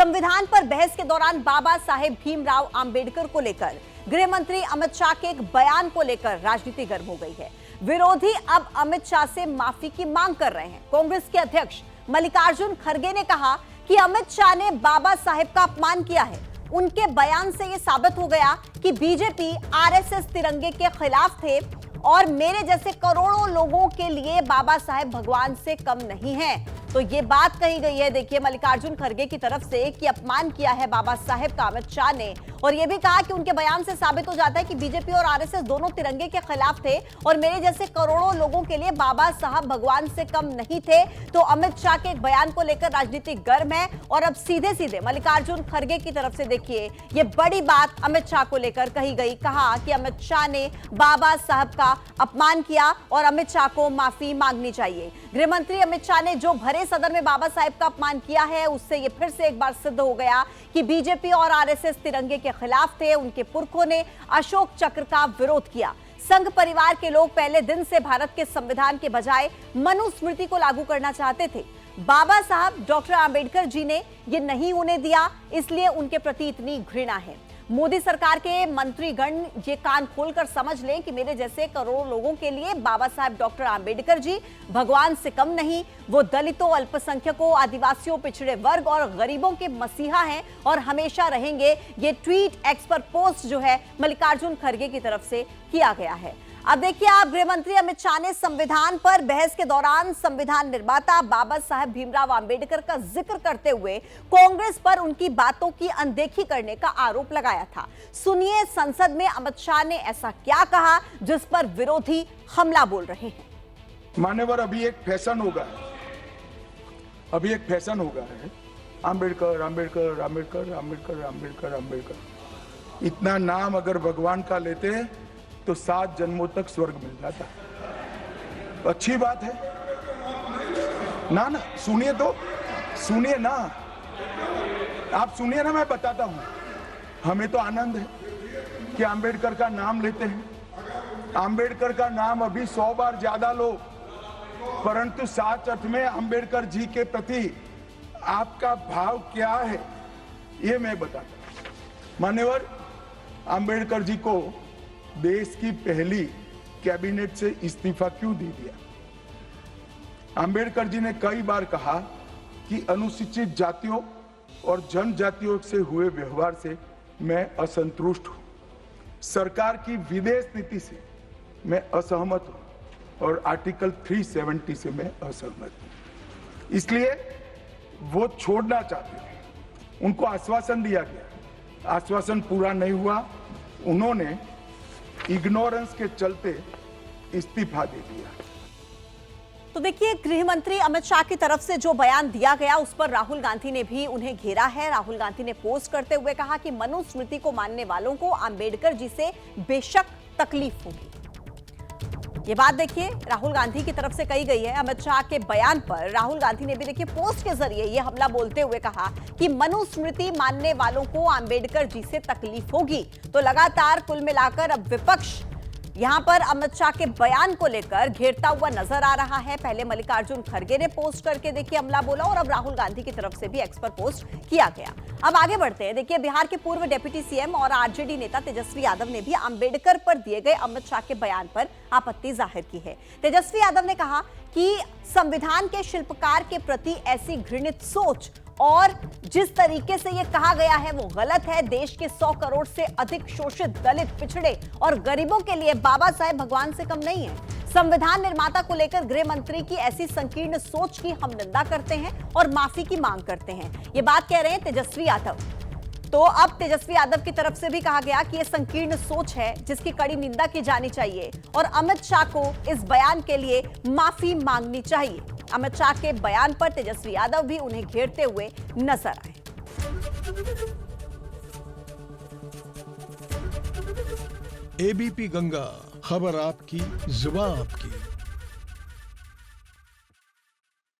संविधान पर बहस के दौरान बाबा साहेब भीमराव अंबेडकर को लेकर गृह मंत्री अमित शाह के एक बयान को लेकर राजनीति गर्म हो गई है। विरोधी अब अमित शाह से माफी की मांग कर रहे हैं। कांग्रेस के अध्यक्ष मल्लिकार्जुन खड़गे ने कहा कि अमित शाह ने बाबा साहेब का अपमान किया है। उनके बयान से यह साबित हो गया कि बीजेपी आरएसएस तिरंगे के खिलाफ थे और मेरे जैसे करोड़ों लोगों के लिए बाबा साहेब भगवान से कम नहीं है। तो ये बात कही गई है, देखिए मल्लिकार्जुन खड़गे की तरफ से, कि अपमान किया है बाबा साहेब का अमित शाह ने, और यह भी कहा कि उनके बयान से साबित हो जाता है कि बीजेपी और आरएसएस दोनों तिरंगे के खिलाफ थे और मेरे जैसे करोड़ों लोगों के लिए बाबा साहब भगवान से कम नहीं थे। तो अमित शाह के एक बयान को लेकर राजनीति गर्म है और अब सीधे सीधे मल्लिकार्जुन खड़गे की तरफ से देखिए ये बड़ी बात अमित शाह को लेकर कही गई। कहा कि अमित शाह ने बाबा साहब का अपमान किया और अमित शाह को माफी मांगनी चाहिए। गृह मंत्री अमित शाह ने जो भरे सदन में बाबा साहेब का अपमान किया है, उससे ये फिर से एक बार सिद्ध हो गया कि बीजेपी और आरएसएस तिरंगे के खिलाफ थे। उनके पुरखों ने अशोक चक्र का विरोध किया। संघ परिवार के लोग पहले दिन से भारत के संविधान के बजाय मनुस्मृति को लागू करना चाहते थे। बाबा साहब डॉक्टर अंबेडकर जी ने ये नहीं होने दिया, इसलिए उनके प्रति इतनी घृणा है। मोदी सरकार के मंत्रीगण ये कान खोलकर समझ लें कि मेरे जैसे करोड़ों लोगों के लिए बाबा साहब डॉक्टर अंबेडकर जी भगवान से कम नहीं। वो दलितों, अल्पसंख्यकों, आदिवासियों, पिछड़े वर्ग और गरीबों के मसीहा हैं और हमेशा रहेंगे। ये ट्वीट एक्स पर पोस्ट जो है मल्लिकार्जुन खड़गे की तरफ से किया गया है। अब देखिए आप, गृह मंत्री अमित शाह ने संविधान पर बहस के दौरान संविधान निर्माता बाबा साहेब भीमराव अंबेडकर का जिक्र करते हुए कांग्रेस पर उनकी बातों की अनदेखी करने का आरोप लगाया था। सुनिए संसद में अमित शाह ने ऐसा क्या कहा जिस पर विरोधी हमला बोल रहे हैं। मान्यवर, अभी एक फैशन होगा है अंबेडकर अंबेडकर अंबेडकर अंबेडकर अंबेडकर अंबेडकर। इतना नाम अगर भगवान का लेते हैं तो 7 जन्मों तक स्वर्ग मिल जाता। अच्छी बात है ना? सुनिए तो, सुनिए ना, आप सुनिए ना, मैं बताता हूं। हमें तो आनंद है कि अंबेडकर का नाम लेते हैं। अंबेडकर का नाम अभी 100 बार ज्यादा लो, परंतु सच अर्थ में अंबेडकर जी के प्रति आपका भाव क्या है ये मैं बताता हूं। मान्यवर, अंबेडकर जी को देश की पहली कैबिनेट से इस्तीफा क्यों दे दिया? अंबेडकर जी ने कई बार कहा कि अनुसूचित जातियों और जनजातियों से हुए व्यवहार से मैं असंतुष्ट हूं। सरकार की विदेश नीति से मैं असहमत हूं और आर्टिकल 370 से मैं असहमत हूं। इसलिए वो छोड़ना चाहते थे। उनको आश्वासन दिया गया, आश्वासन पूरा नहीं हुआ। उन्होंने इग्नोरेंस के चलते इस्तीफा दे दिया। तो देखिए, गृह मंत्री अमित शाह की तरफ से जो बयान दिया गया उस पर राहुल गांधी ने भी उन्हें घेरा है। राहुल गांधी ने पोस्ट करते हुए कहा कि मनुस्मृति को मानने वालों को अंबेडकर जी से बेशक तकलीफ होगी। ये बात देखिए राहुल गांधी की तरफ से कही गई है। अमित शाह के बयान पर राहुल गांधी ने भी देखिए पोस्ट के जरिए ये हमला बोलते हुए कहा कि मनुस्मृति मानने वालों को अंबेडकर जी से तकलीफ होगी। तो लगातार कुल मिलाकर अब विपक्ष यहां पर अमित शाह के बयान को लेकर घेरता हुआ नजर आ रहा है। पहले मल्लिकार्जुन खड़गे ने पोस्ट करके देखिए हमला बोला और अब राहुल गांधी की तरफ से भी एक्स पर पोस्ट किया गया। अब आगे बढ़ते हैं। देखिए, बिहार के पूर्व डिप्टी सीएम और आरजेडी नेता तेजस्वी यादव ने भी अंबेडकर पर दिए गए अमित शाह के बयान पर आपत्ति जाहिर की है। तेजस्वी यादव ने कहा कि संविधान के शिल्पकार के प्रति ऐसी घृणित सोच और जिस तरीके से यह कहा गया है वो गलत है। देश के 100 करोड़ से अधिक शोषित दलित, पिछड़े और गरीबों के लिए बाबा साहेब भगवान से कम नहीं है। संविधान निर्माता को लेकर गृह मंत्री की ऐसी संकीर्ण सोच की हम निंदा करते हैं और माफी की मांग करते हैं। ये बात कह रहे हैं तेजस्वी यादव। तो अब तेजस्वी यादव की तरफ से भी कहा गया कि यह संकीर्ण सोच है जिसकी कड़ी निंदा की जानी चाहिए और अमित शाह को इस बयान के लिए माफी मांगनी चाहिए। अमित शाह के बयान पर तेजस्वी यादव भी उन्हें घेरते हुए नजर आए। एबीपी गंगा, खबर आपकी, जुबान आपकी।